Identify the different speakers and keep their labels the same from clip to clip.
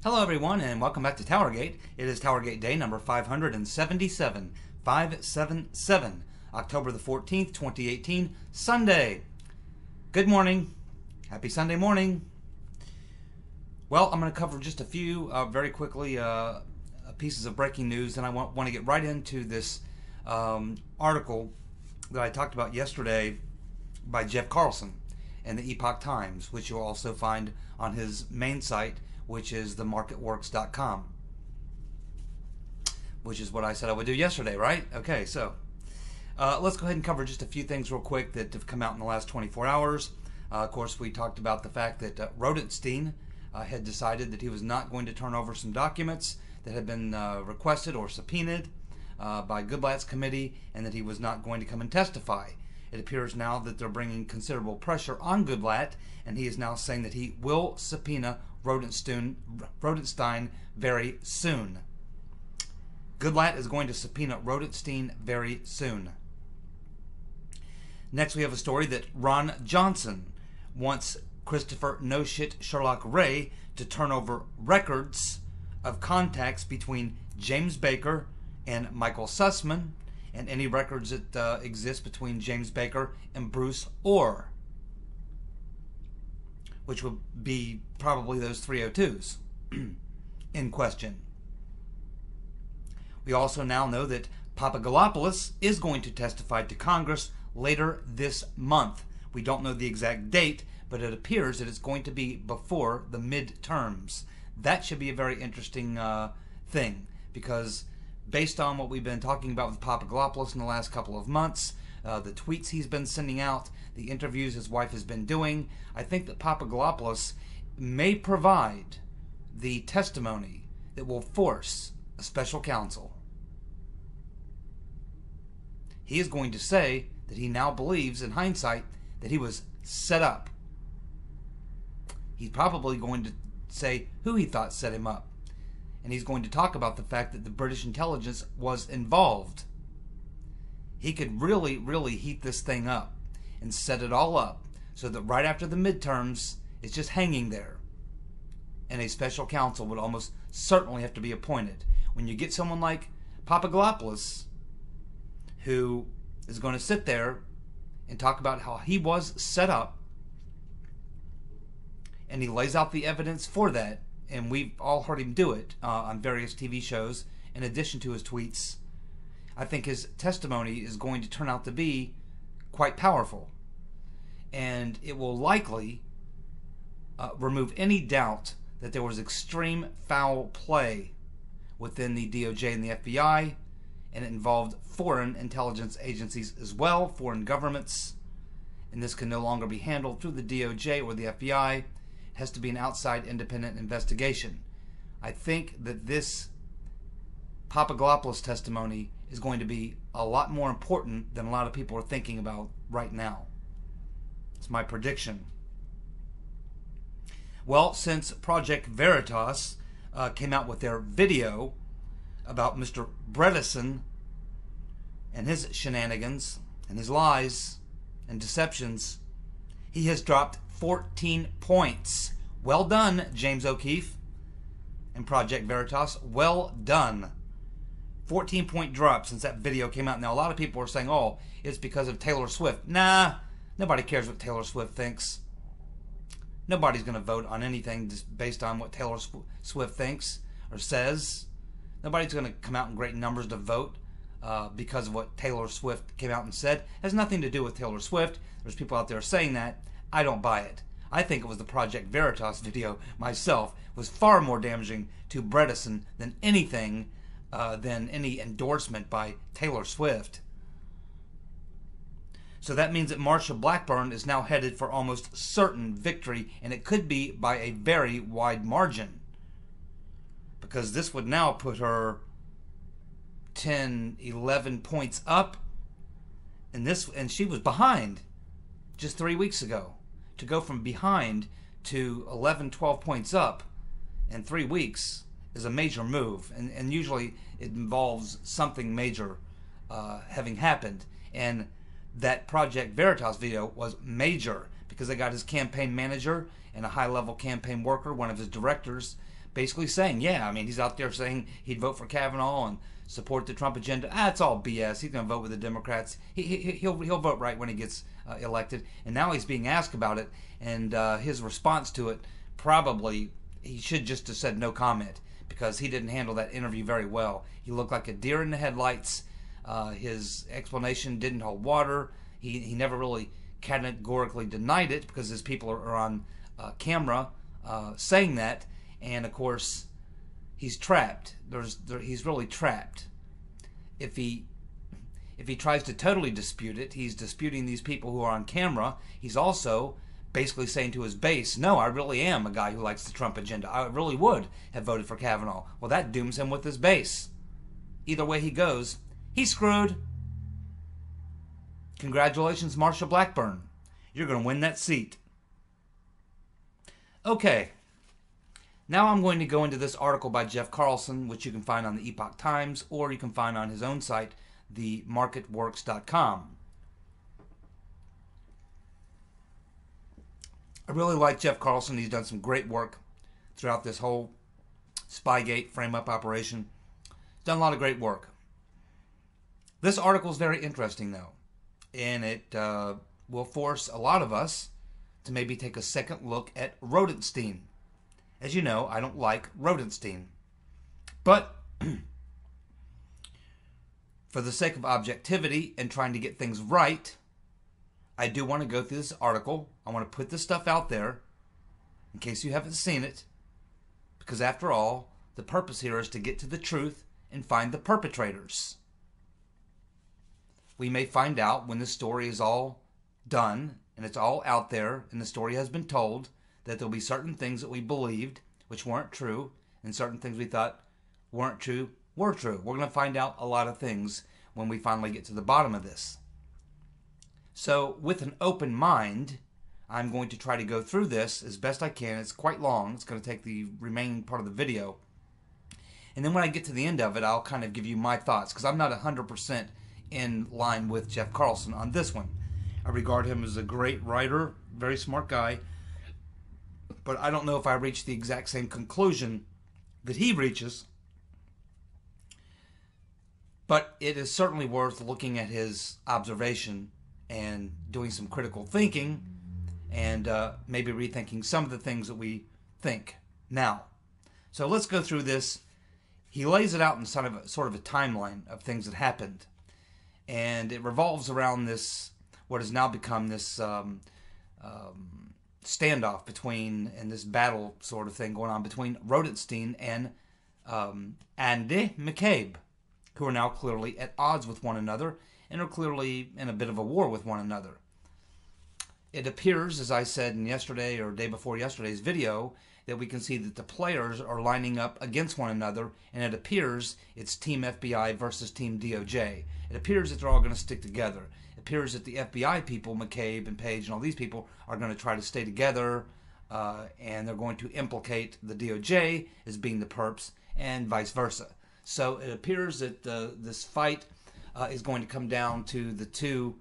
Speaker 1: Hello everyone and welcome back to TowerGate. It is TowerGate day number 577, 577, October the 14th, 2018, Sunday. Good morning. Happy Sunday morning. Well, I'm going to cover just a few very quickly pieces of breaking news, and I want to get right into this article that I talked about yesterday by Jeff Carlson in the Epoch Times, which you'll also find on his main site, which is themarketworks.com, which is what I said I would do yesterday, right? Okay, so let's go ahead and cover just a few things real quick that have come out in the last 24 hours. Of course, we talked about the fact that Bredesen had decided that he was not going to turn over some documents that had been requested or subpoenaed by Goodlat's committee, and that he was not going to come and testify. It appears now that they're bringing considerable pressure on Goodlat, and he is now saying that he will subpoena Bredesen very soon. Goodlat is going to subpoena Bredesen very soon. Next, we have a story that Ron Johnson wants Christopher No Shit Sherlock Ray to turn over records of contacts between James Baker and Michael Sussman, and any records that exist between James Baker and Bruce Orr, which would be probably those 302s in question. We also now know that Papadopoulos is going to testify to Congress later this month. We don't know the exact date, but it appears that it's going to be before the midterms. That should be a very interesting thing, because based on what we've been talking about with Papadopoulos in the last couple of months, the tweets he's been sending out, the interviews his wife has been doing, I think that Papadopoulos may provide the testimony that will force a special counsel. He is going to say that he now believes, in hindsight, that he was set up. He's probably going to say who he thought set him up. And he's going to talk about the fact that the British intelligence was involved. He could really, really heat this thing up and set it all up so that right after the midterms, it's just hanging there. And a special counsel would almost certainly have to be appointed. When you get someone like Papadopoulos, who is going to sit there and talk about how he was set up, and he lays out the evidence for that, and we've all heard him do it on various TV shows, in addition to his tweets, I think his testimony is going to turn out to be quite powerful. And it will likely remove any doubt that there was extreme foul play within the DOJ and the FBI, and it involved foreign intelligence agencies as well, foreign governments, and this can no longer be handled through the DOJ or the FBI. It has to be an outside independent investigation. I think that this Papadopoulos testimony is going to be a lot more important than a lot of people are thinking about right now. It's my prediction. Well, since Project Veritas came out with their video about Mr. Bredesen and his shenanigans and his lies and deceptions, he has dropped 14 points. Well done, James O'Keefe and Project Veritas. Well done. 14-point drop since that video came out. Now, a lot of people are saying, oh, it's because of Taylor Swift. Nah, nobody cares what Taylor Swift thinks. Nobody's going to vote on anything just based on what Taylor Swift thinks or says. Nobody's going to come out in great numbers to vote because of what Taylor Swift came out and said. It has nothing to do with Taylor Swift. There's people out there saying that. I don't buy it. I think it was the Project Veritas video myself was far more damaging to Bredesen than anything, than any endorsement by Taylor Swift. So that means that Marsha Blackburn is now headed for almost certain victory, and it could be by a very wide margin, because this would now put her 10, 11 points up, and she was behind just 3 weeks ago. To go from behind to 11, 12 points up in 3 weeks is a major move, and usually it involves something major having happened. And that Project Veritas video was major because they got his campaign manager and a high-level campaign worker, one of his directors, basically saying, yeah, I mean, he's out there saying he'd vote for Kavanaugh and support the Trump agenda. It's all BS. He's going to vote with the Democrats. He'll vote right when he gets elected. And now he's being asked about it, and his response to it, probably he should just have said no comment, because he didn't handle that interview very well. He looked like a deer in the headlights. His explanation didn't hold water. He never really categorically denied it, because his people are on camera saying that. And of course, he's trapped. He's really trapped. If he tries to totally dispute it, he's disputing these people who are on camera. He's also basically saying to his base, no, I really am a guy who likes the Trump agenda. I really would have voted for Kavanaugh. Well, that dooms him with his base. Either way he goes, he's screwed. Congratulations, Marsha Blackburn. You're going to win that seat. Okay. Now I'm going to go into this article by Jeff Carlson, which you can find on the Epoch Times, or you can find on his own site, themarketworks.com. I really like Jeff Carlson. He's done some great work throughout this whole Spygate frame-up operation. He's done a lot of great work. This article is very interesting, though, and it will force a lot of us to maybe take a second look at Rodenstein. As you know, I don't like Rodenstein. But for the sake of objectivity and trying to get things right, I do want to go through this article. I want to put this stuff out there in case you haven't seen it. Because after all, the purpose here is to get to the truth and find the perpetrators. We may find out when the story is all done and it's all out there and the story has been told, that there'll be certain things that we believed which weren't true, and certain things we thought weren't true were true. We're going to find out a lot of things when we finally get to the bottom of this. So with an open mind, I'm going to try to go through this as best I can. It's quite long. It's going to take the remaining part of the video. And then when I get to the end of it, I'll kind of give you my thoughts, because I'm not 100% in line with Jeff Carlson on this one. I regard him as a great writer, very smart guy, but I don't know if I reach the exact same conclusion that he reaches. But it is certainly worth looking at his observation and doing some critical thinking, and maybe rethinking some of the things that we think now. So let's go through this. He lays it out in sort of a timeline of things that happened, and it revolves around this, what has now become this standoff between, and this battle sort of thing going on between Rodenstein and Andy McCabe, who are now clearly at odds with one another and are clearly in a bit of a war with one another. It appears, as I said in yesterday or day before yesterday's video, that we can see that the players are lining up against one another, and it appears it's Team FBI versus Team DOJ. It appears that they're all going to stick together. It appears that the FBI people, McCabe and Page and all these people, are going to try to stay together, and they're going to implicate the DOJ as being the perps, and vice versa. So it appears that this fight is going to come down to the two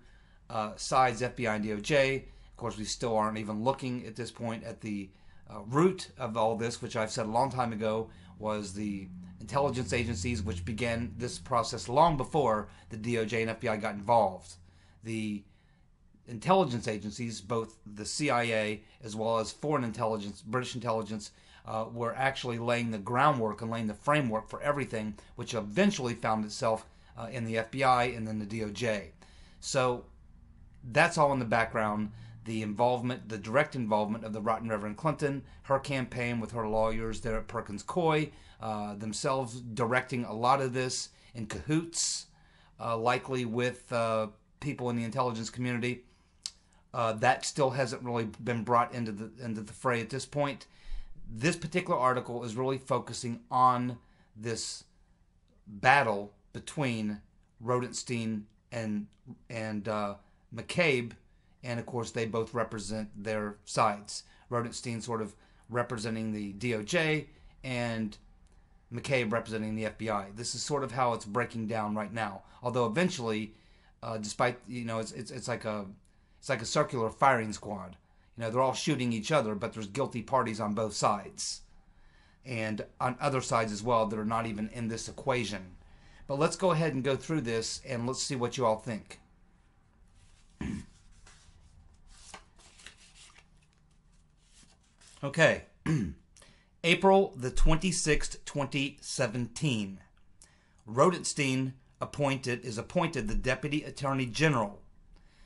Speaker 1: sides, FBI and DOJ. Of course, we still aren't even looking at this point at the root of all this, which I've said a long time ago was the intelligence agencies, which began this process long before the DOJ and FBI got involved. The intelligence agencies, both the CIA as well as foreign intelligence, British intelligence, were actually laying the groundwork and laying the framework for everything, which eventually found itself in the FBI and then the DOJ. So that's all in the background. The involvement, the direct involvement of the rotten Reverend Clinton, her campaign with her lawyers there at Perkins Coie, themselves directing a lot of this in cahoots, likely with people in the intelligence community. That still hasn't really been brought into the fray at this point. This particular article is really focusing on this battle between Rodenstein and McCabe, and of course they both represent their sides. Rodenstein sort of representing the DOJ and McCabe representing the FBI. This is sort of how it's breaking down right now. Although eventually, despite it's like a circular firing squad. They're all shooting each other, but there's guilty parties on both sides. and on other sides as well that are not even in this equation. But let's go ahead and go through this and let's see what you all think. Okay. April the 26th, 2017. Rodenstein is appointed the Deputy Attorney General.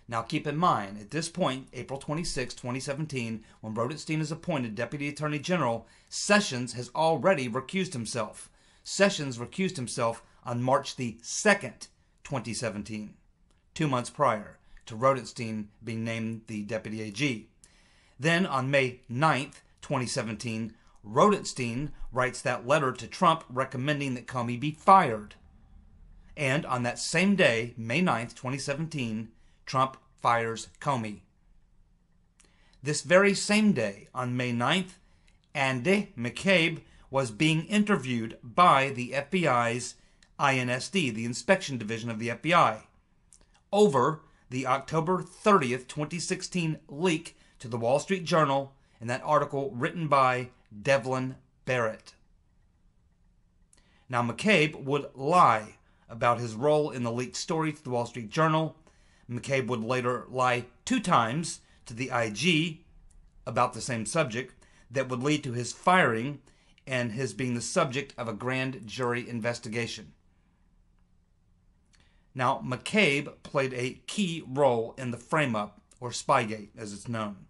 Speaker 1: Now keep in mind, at this point, April 26, 2017, when Bredesen is appointed Deputy Attorney General, Sessions has already recused himself. Sessions recused himself on March the 2nd, 2017, 2 months prior to Rodenstein being named the Deputy AG. Then on May 9th, 2017, Rodenstein writes that letter to Trump recommending that Comey be fired. And on that same day, May 9th, 2017, Trump fires Comey. This very same day, on May 9th, Andy McCabe was being interviewed by the FBI's INSD, the Inspection Division of the FBI, over the October 30th, 2016 leak to the Wall Street Journal in that article written by Devlin Barrett. Now, McCabe would lie about his role in the leaked story to the Wall Street Journal. McCabe would later lie 2 times to the IG about the same subject that would lead to his firing and his being the subject of a grand jury investigation. Now, McCabe played a key role in the frame-up, or Spygate as it's known.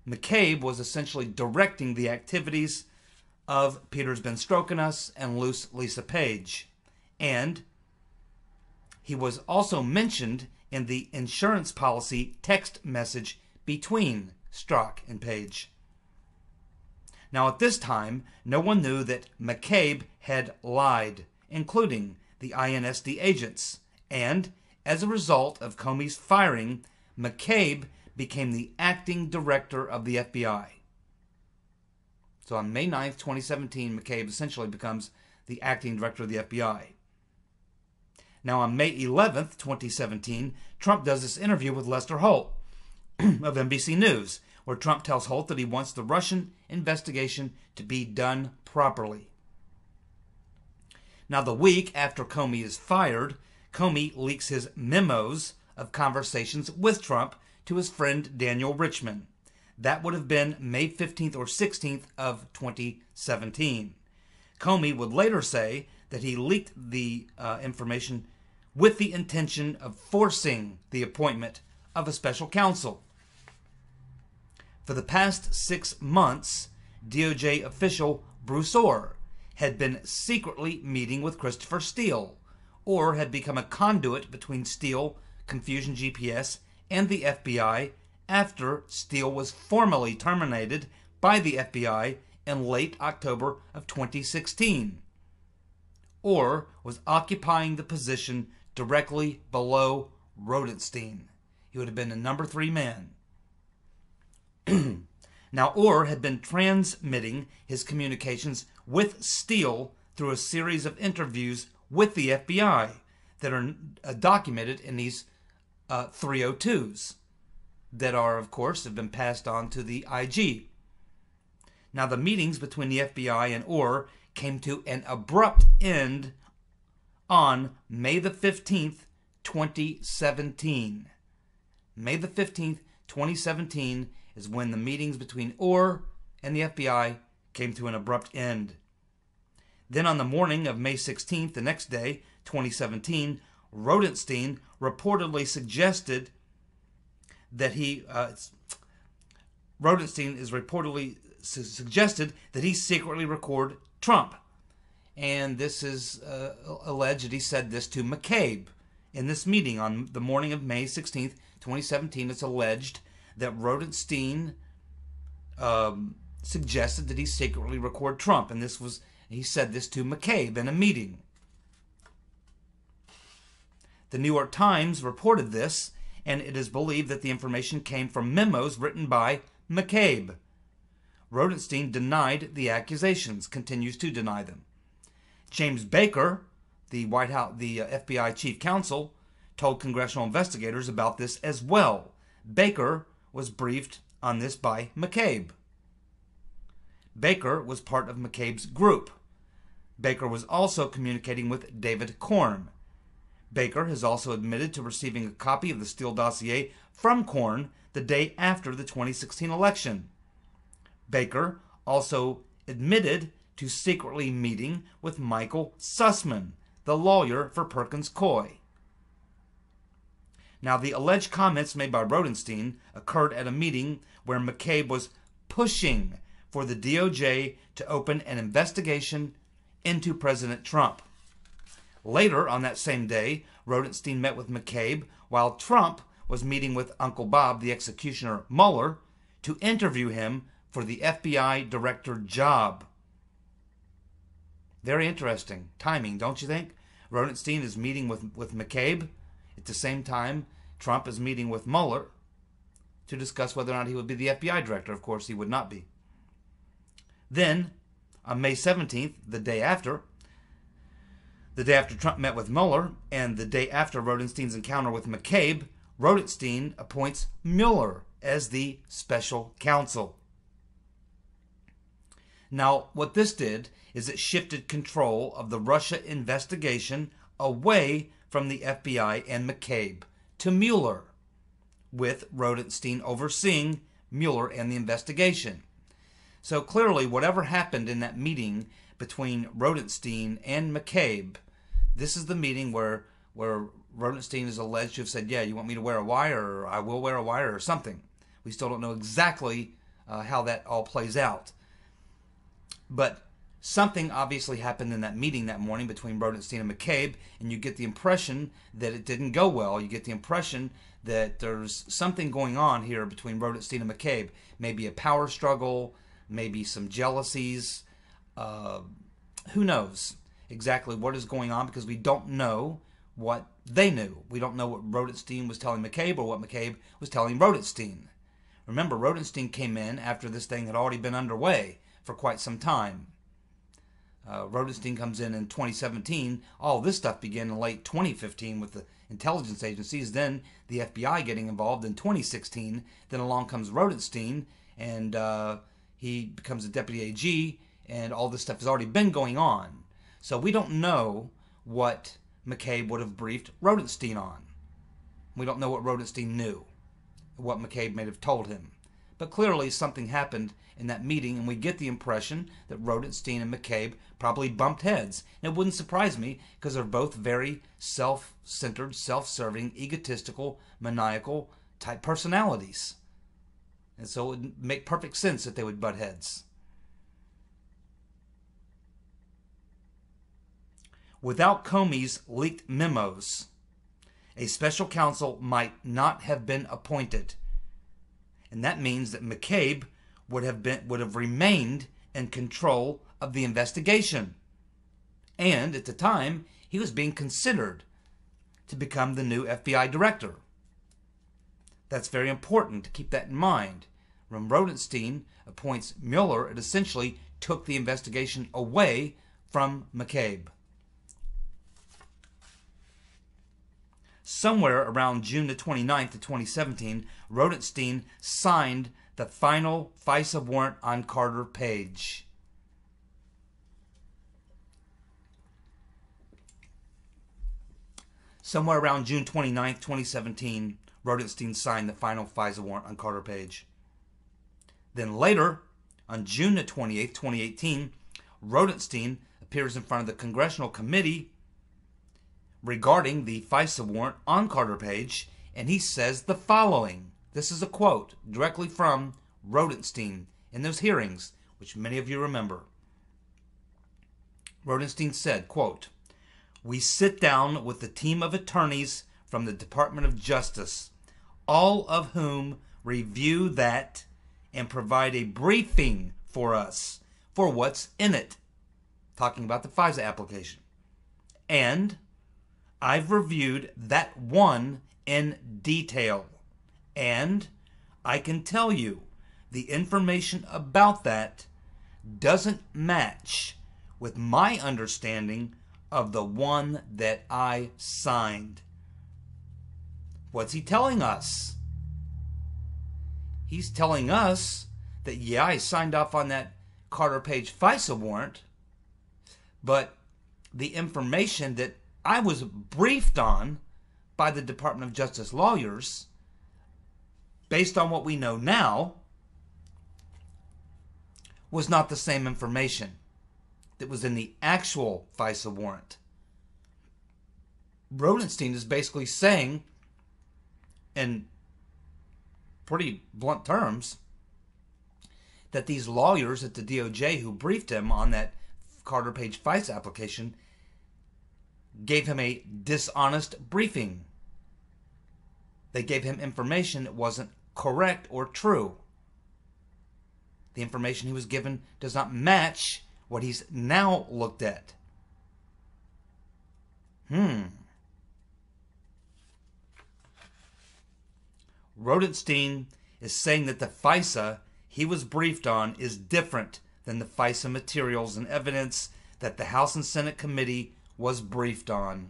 Speaker 1: McCabe was essentially directing the activities of Peter's been stroking us and Loose Lisa Page. And he was also mentioned in the insurance policy text message between Strzok and Page. Now at this time, no one knew that McCabe had lied, including the INSD agents. And as a result of Comey's firing, McCabe became the acting director of the FBI. So on May 9th, 2017, McCabe essentially becomes the acting director of the FBI. Now on May 11th, 2017, Trump does this interview with Lester Holt of NBC News, where Trump tells Holt that he wants the Russian investigation to be done properly. Now the week after Comey is fired, Comey leaks his memos of conversations with Trump to his friend Daniel Richman. That would have been May 15th or 16th of 2017. Comey would later say that he leaked the information with the intention of forcing the appointment of a special counsel. For the past 6 months, DOJ official Bruce Orr had been secretly meeting with Christopher Steele. Orr had become a conduit between Steele, Confusion GPS, and the FBI after Steele was formally terminated by the FBI in late October of 2016. Orr was occupying the position directly below Rodenstein. He would have been the number 3 man. Now, Orr had been transmitting his communications with Steele through a series of interviews with the FBI that are documented in these 302s that are, of course, have been passed on to the IG. Now, the meetings between the FBI and Orr came to an abrupt end on May the 15th, 2017. May the 15th, 2017 is when the meetings between Orr and the FBI came to an abrupt end. Then on the morning of May 16th, the next day, 2017, Rodenstein reportedly suggested that suggested that he secretly record Trump. And this is alleged that he said this to McCabe. In this meeting on the morning of May 16th, 2017, it's alleged that Rodenstein suggested that he secretly record Trump. And he said this to McCabe in a meeting. The New York Times reported this, and it is believed that the information came from memos written by McCabe. Rodenstein denied the accusations, continues to deny them. James Baker, the FBI chief counsel, told congressional investigators about this as well. Baker was briefed on this by McCabe. Baker was part of McCabe's group. Baker was also communicating with David Corn. Baker has also admitted to receiving a copy of the Steele dossier from Corn the day after the 2016 election. Baker also admitted to secretly meeting with Michael Sussman, the lawyer for Perkins Coie. Now, the alleged comments made by Rodenstein occurred at a meeting where McCabe was pushing for the DOJ to open an investigation into President Trump. Later on that same day, Rodenstein met with McCabe while Trump was meeting with Uncle Bob, the executioner Mueller, to interview him for the FBI director job. Very interesting timing, don't you think? Rodenstein is meeting with McCabe. At the same time, Trump is meeting with Mueller to discuss whether or not he would be the FBI director. Of course, he would not be. Then, on May 17th, the day after Trump met with Mueller, and the day after Rodenstein's encounter with McCabe, Rodenstein appoints Mueller as the special counsel. Now, what this did is it shifted control of the Russia investigation away from the FBI and McCabe to Mueller, with Rodenstein overseeing Mueller and the investigation. So clearly, whatever happened in that meeting between Rodenstein and McCabe, this is the meeting where Rodenstein is alleged to have said, yeah, you want me to wear a wire, or I will wear a wire, or something. We still don't know exactly how that all plays out. But something obviously happened in that meeting that morning between Rodenstein and McCabe, and you get the impression that it didn't go well. You get the impression that there's something going on here between Rodenstein and McCabe. Maybe a power struggle, maybe some jealousies. Who knows exactly what is going on, because we don't know what they knew. We don't know what Rodenstein was telling McCabe or what McCabe was telling Rodenstein. Remember, Rodenstein came in after this thing had already been underway for quite some time. Rodenstein comes in 2017. All this stuff began in late 2015 with the intelligence agencies. Then the FBI getting involved in 2016. Then along comes Rodenstein, and he becomes a deputy AG, and all this stuff has already been going on. So we don't know what McCabe would have briefed Rodenstein on. We don't know what Rodenstein knew, what McCabe may have told him. But clearly something happened in that meeting, and we get the impression that Rodenstein and McCabe probably bumped heads. And it wouldn't surprise me, because they're both very self-centered, self-serving, egotistical, maniacal type personalities. And so it would make perfect sense that they would butt heads. Without Comey's leaked memos, a special counsel might not have been appointed. And that means that McCabe would have remained in control of the investigation. And at the time, he was being considered to become the new FBI director. That's very important to keep that in mind. When Rodenstein appoints Mueller, it essentially took the investigation away from McCabe. Somewhere around June the 29th of 2017, Rodenstein signed the final FISA warrant on Carter Page. Somewhere around June 29th, 2017, Rodenstein signed the final FISA warrant on Carter Page. Then later, on June the 28th, 2018, Rodenstein appears in front of the Congressional Committee regarding the FISA warrant on Carter Page, and he says the following. This is a quote directly from Rodenstein in those hearings, which many of you remember. Rodenstein said, quote, "We sit down with the team of attorneys from the Department of Justice, all of whom review that and provide a briefing for us for what's in it." Talking about the FISA application. "And I've reviewed that one in detail, and I can tell you the information about that doesn't match with my understanding of the one that I signed." What's he telling us? He's telling us that, yeah, I signed off on that Carter Page FISA warrant, but the information that I was briefed on by the Department of Justice lawyers, based on what we know now, was not the same information that was in the actual FISA warrant. Rodenstein is basically saying, in pretty blunt terms, that these lawyers at the DOJ who briefed him on that Carter Page FISA application gave him a dishonest briefing. They gave him information that wasn't correct or true. The information he was given does not match what he's now looked at. Rodenstein is saying that the FISA he was briefed on is different than the FISA materials and evidence that the House and Senate committee was briefed on.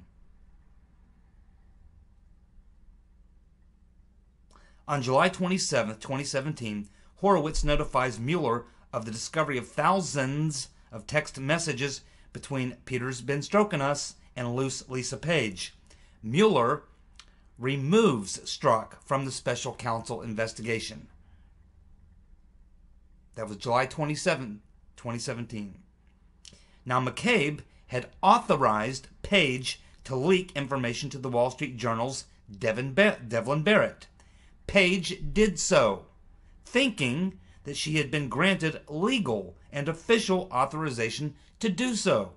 Speaker 1: On July 27, 2017, Horowitz notifies Mueller of the discovery of thousands of text messages between Peter's been stroking us and Loose Lisa Page. Mueller removes Strzok from the special counsel investigation. That was July 27, 2017. Now, McCabe had authorized Page to leak information to the Wall Street Journal's Devlin Barrett. Page did so, thinking that she had been granted legal and official authorization to do so.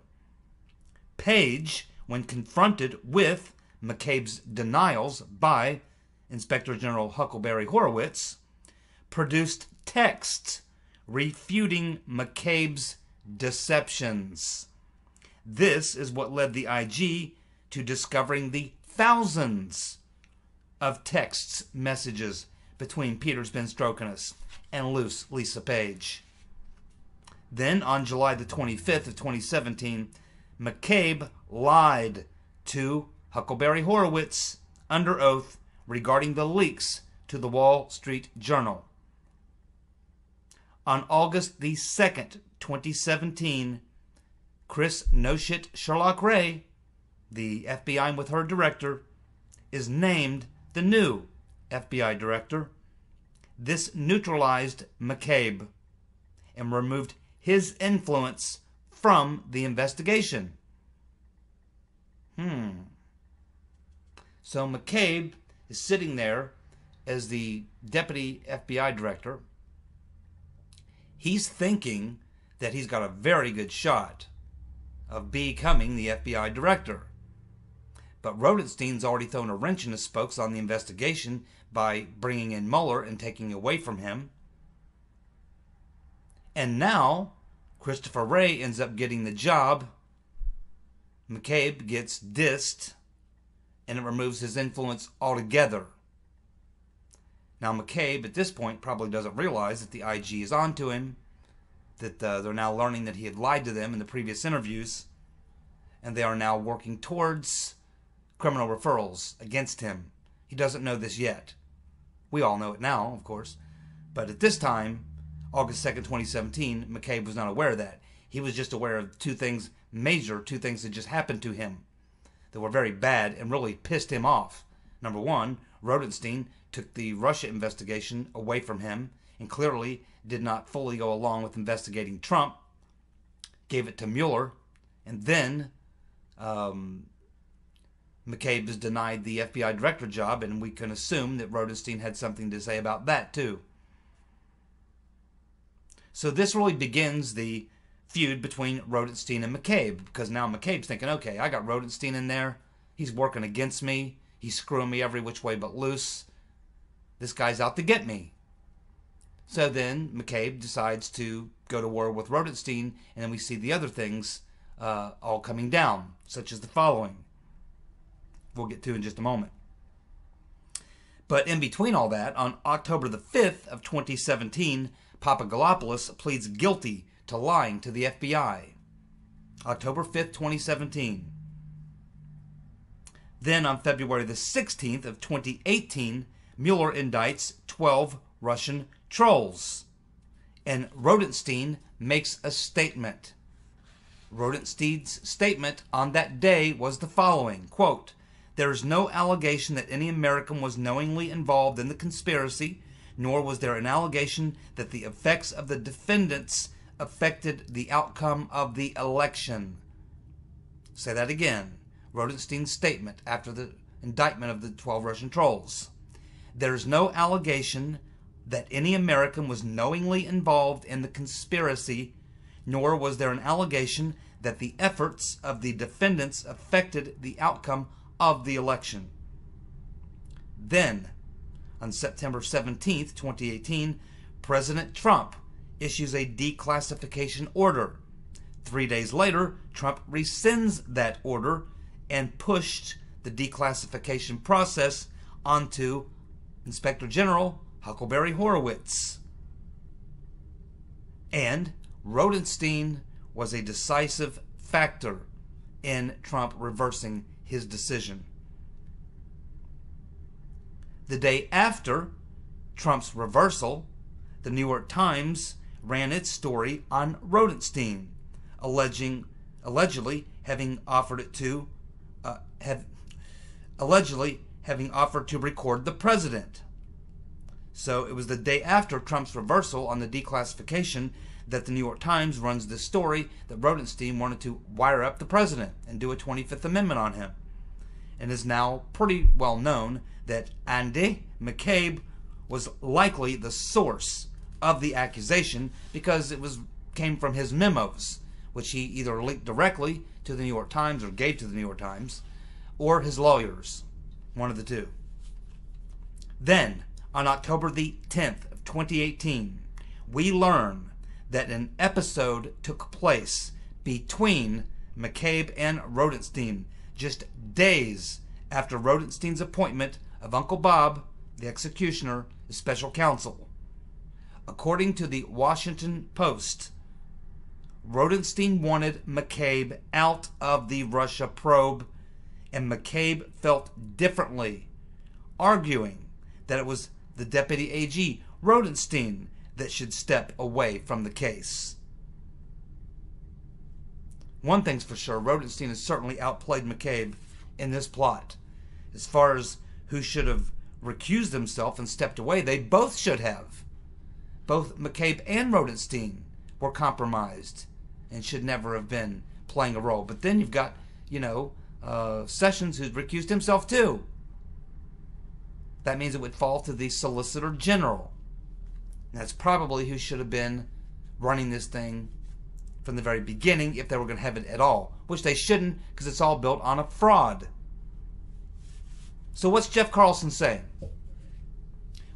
Speaker 1: Page, when confronted with McCabe's denials by Inspector General Huckleberry Horowitz, produced texts refuting McCabe's deceptions. This is what led the IG to discovering the thousands of texts, messages between Peter's been stroking us and Loose Lisa Page. Then, on July the 25th of 2017, McCabe lied to Huckleberry Horowitz under oath regarding the leaks to the Wall Street Journal. On August the 2nd, 2017, Chris No Shit Sherlock Ray, the FBI with her director, is named the new FBI director. This neutralized McCabe and removed his influence from the investigation. So McCabe is sitting there as the deputy FBI director. He's thinking that he's got a very good shot of becoming the FBI director. But Rodenstein's already thrown a wrench in his spokes on the investigation by bringing in Mueller and taking away from him. And now, Christopher Wray ends up getting the job. McCabe gets dissed, and it removes his influence altogether. Now, McCabe, at this point, probably doesn't realize that the IG is onto him, that they're now learning that he had lied to them in the previous interviews, and they are now working towards criminal referrals against him. He doesn't know this yet. We all know it now, of course. But at this time, August 2nd, 2017, McCabe was not aware of that. He was just aware of two things that just happened to him that were very bad and really pissed him off. Number one, Rodenstein took the Russia investigation away from him and clearly did not fully go along with investigating Trump, gave it to Mueller, and then McCabe is denied the FBI director job, and we can assume that Rodenstein had something to say about that too. So this really begins the feud between Rodenstein and McCabe, because now McCabe's thinking, okay, I got Rodenstein in there. He's working against me. He's screwing me every which way but loose. This guy's out to get me. So then McCabe decides to go to war with Rodenstein, and then we see the other things all coming down, such as the following. We'll get to in just a moment. But in between all that, on October the 5th of 2017, Papadopoulos pleads guilty to lying to the FBI. October 5th, 2017. Then on February the 16th of 2018, Mueller indicts 12 Russian trolls. And Rodenstein makes a statement. Rodenstein's statement on that day was the following, quote, "There is no allegation that any American was knowingly involved in the conspiracy, nor was there an allegation that the effects of the defendants affected the outcome of the election." Say that again. Rodenstein's statement after the indictment of the 12 Russian trolls. "There is no allegation that any American was knowingly involved in the conspiracy, nor was there an allegation that the efforts of the defendants affected the outcome of the election." Then, on September 17th, 2018, President Trump issues a declassification order. 3 days later, Trump rescinds that order and pushed the declassification process onto Inspector General Huckleberry Horowitz. And Rodenstein was a decisive factor in Trump reversing his decision. The day after Trump's reversal, the New York Times ran its story on Rodenstein, allegedly having offered to record the president. So it was the day after Trump's reversal on the declassification that the New York Times runs this story that Rodenstein wanted to wire up the president and do a 25th Amendment on him. And is now pretty well known that Andy McCabe was likely the source of the accusation because it came from his memos, which he either leaked directly to the New York Times or gave to the New York Times, or his lawyers, one of the two. Then, on October the 10th of 2018, we learn that an episode took place between McCabe and Rodenstein just days after Rodenstein's appointment of Uncle Bob, the executioner, as special counsel. According to the Washington Post, Rodenstein wanted McCabe out of the Russia probe, and McCabe felt differently, arguing that it was the Deputy AG, Rodenstein, that should step away from the case. One thing's for sure, Rodenstein has certainly outplayed McCabe in this plot. As far as who should have recused himself and stepped away, they both should have. Both McCabe and Rodenstein were compromised and should never have been playing a role. But then you've got, Sessions, who's recused himself too. That means it would fall to the Solicitor General. That's probably who should have been running this thing from the very beginning if they were going to have it at all, which they shouldn't because it's all built on a fraud. So what's Jeff Carlson saying?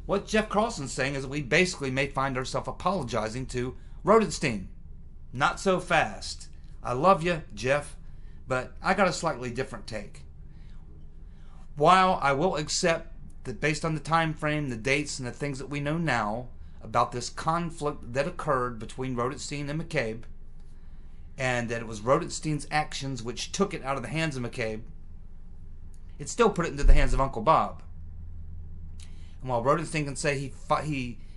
Speaker 1: What Jeff Carlson's saying is that we basically may find ourselves apologizing to Rodenstein. Not so fast. I love you, Jeff, but I got a slightly different take. While I will accept that based on the time frame, the dates, and the things that we know now about this conflict that occurred between Rodenstein and McCabe, and that it was Rodenstein's actions which took it out of the hands of McCabe, it still put it into the hands of Uncle Bob. And while Rodenstein can say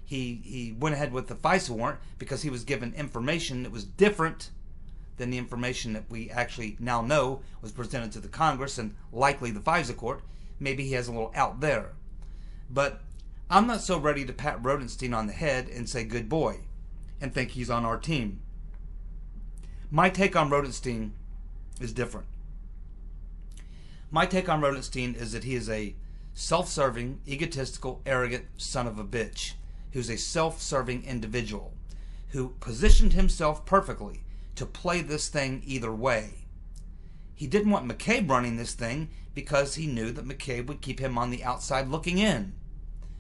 Speaker 1: he went ahead with the FISA warrant because he was given information that was different than the information that we actually now know was presented to the Congress and likely the FISA court, maybe he has a little out there. But I'm not so ready to pat Rodenstein on the head and say good boy and think he's on our team. My take on Rodenstein is different. My take on Rodenstein is that he is a self-serving, egotistical, arrogant son of a bitch who's a self-serving individual who positioned himself perfectly to play this thing either way. He didn't want McCabe running this thing because he knew that McCabe would keep him on the outside looking in,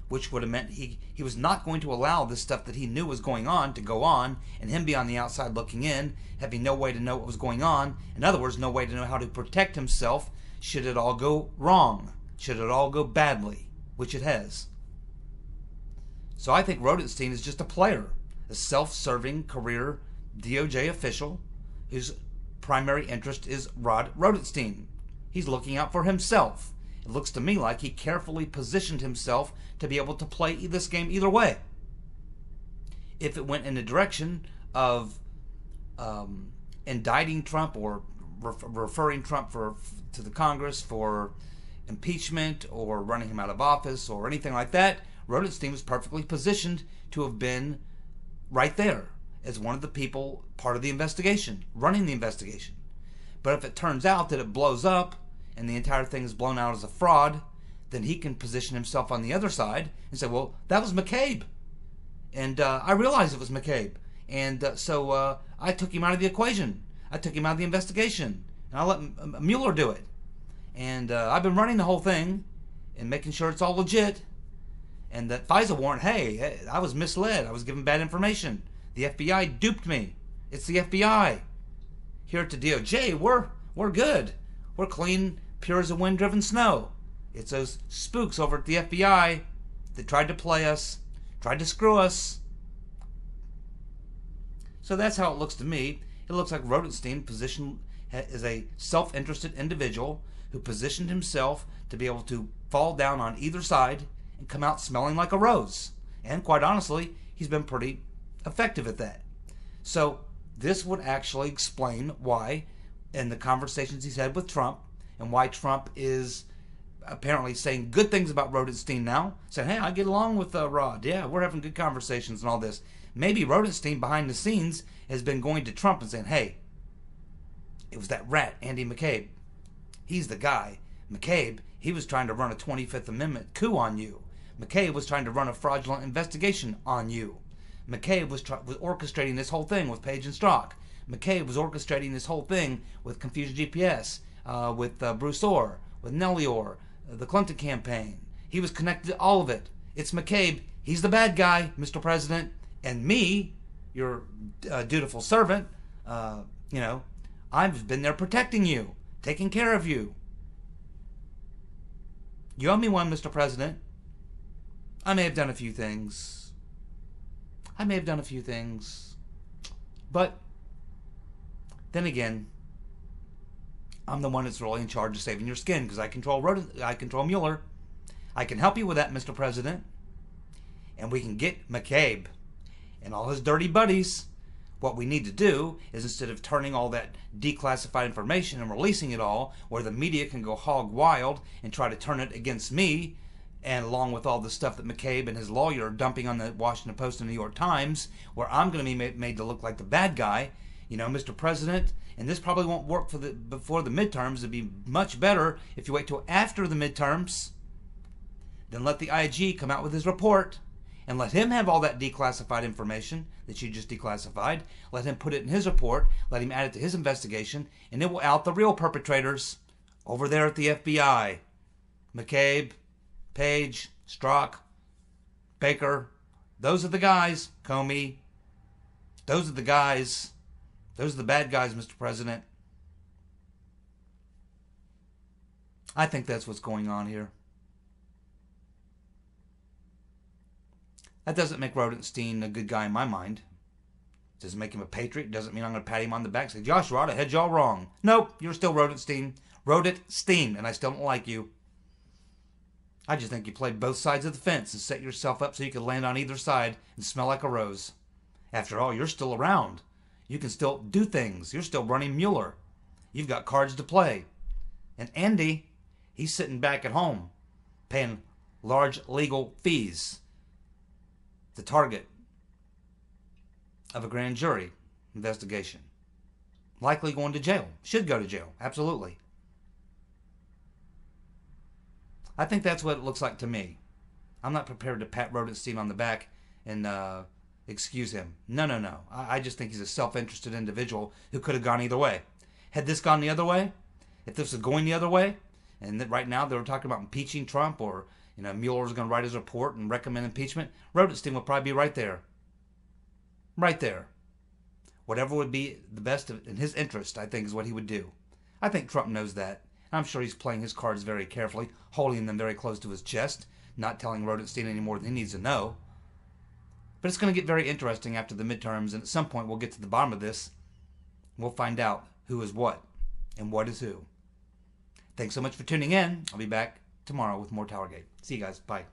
Speaker 1: which would have meant he was not going to allow this stuff that he knew was going on to go on and him be on the outside looking in, having no way to know what was going on. In other words, no way to know how to protect himself should it all go wrong, should it all go badly, which it has. So I think Rodenstein is just a player, a self-serving career DOJ official whose primary interest is Rod Rodenstein. He's looking out for himself. It looks to me like he carefully positioned himself to be able to play this game either way. If it went in the direction of indicting Trump or referring Trump to the Congress for impeachment or running him out of office or anything like that, Rodenstein was perfectly positioned to have been right there as one of the people part of the investigation, running the investigation. But if it turns out that it blows up and the entire thing is blown out as a fraud, then he can position himself on the other side and say, well, that was McCabe. And I realized it was McCabe. And so I took him out of the equation. I took him out of the investigation. And I let Mueller do it. And I've been running the whole thing and making sure it's all legit. And that FISA warrant, hey, I was misled. I was given bad information. The FBI duped me. It's the FBI. Here at the DOJ, we're good. We're clean, pure as a wind-driven snow. It's those spooks over at the FBI that tried to play us, tried to screw us. So that's how it looks to me. It looks like Rodenstein positioned as a self-interested individual who positioned himself to be able to fall down on either side and come out smelling like a rose. And quite honestly, he's been pretty effective at that. So this would actually explain why, in the conversations he's had with Trump, and why Trump is apparently saying good things about Rodenstein now, saying, hey, I get along with Rod. Yeah, we're having good conversations and all this. Maybe Rodenstein behind the scenes has been going to Trump and saying, hey, it was that rat, Andy McCabe. He's the guy. McCabe, he was trying to run a 25th Amendment coup on you. McCabe was trying to run a fraudulent investigation on you. McCabe was orchestrating this whole thing with Page and Strzok. McCabe was orchestrating this whole thing with Confusion GPS, with Bruce Orr, with Nellie Orr, the Clinton campaign. He was connected to all of it. It's McCabe. He's the bad guy, Mr. President. And me, your dutiful servant, I've been there protecting you, taking care of you. You owe me one, Mr. President. I may have done a few things. But then again, I'm the one that's really in charge of saving your skin because I control Mueller. I can help you with that, Mr. President. And we can get McCabe and all his dirty buddies. What we need to do is, instead of turning all that declassified information and releasing it all, where the media can go hog wild and try to turn it against me, and along with all the stuff that McCabe and his lawyer are dumping on the Washington Post and New York Times, where I'm going to be made to look like the bad guy, Mr. President, and this probably won't work before the midterms. It'd be much better if you wait till after the midterms, then let the IG come out with his report, and let him have all that declassified information that you just declassified. Let him put it in his report, let him add it to his investigation, and it will out the real perpetrators over there at the FBI. McCabe, Page, Strzok, Baker, those are the guys. Comey, those are the guys. Those are the bad guys, Mr. President. I think that's what's going on here. That doesn't make Rodenstein a good guy in my mind. It doesn't make him a patriot. It doesn't mean I'm going to pat him on the back and say, Josh Rod, I had y'all wrong. Nope, you're still Rodenstein. Rodenstein, and I still don't like you. I just think you played both sides of the fence and set yourself up so you could land on either side and smell like a rose. After all, you're still around. You can still do things. You're still running Mueller. You've got cards to play. And Andy, he's sitting back at home paying large legal fees, the target of a grand jury investigation. Likely going to jail. Should go to jail. Absolutely. I think that's what it looks like to me. I'm not prepared to pat Rodenstein on the back and excuse him. No. I just think he's a self-interested individual who could have gone either way. Had this gone the other way, if this was going the other way, and that right now they were talking about impeaching Trump, or Mueller was going to write his report and recommend impeachment, Rodenstein would probably be right there. Right there. Whatever would be the best in his interest, I think, is what he would do. I think Trump knows that. I'm sure he's playing his cards very carefully, holding them very close to his chest, not telling Rodenstein any more than he needs to know. But it's going to get very interesting after the midterms, and at some point we'll get to the bottom of this. We'll find out who is what and what is who. Thanks so much for tuning in. I'll be back tomorrow with more TowerGate. See you guys. Bye.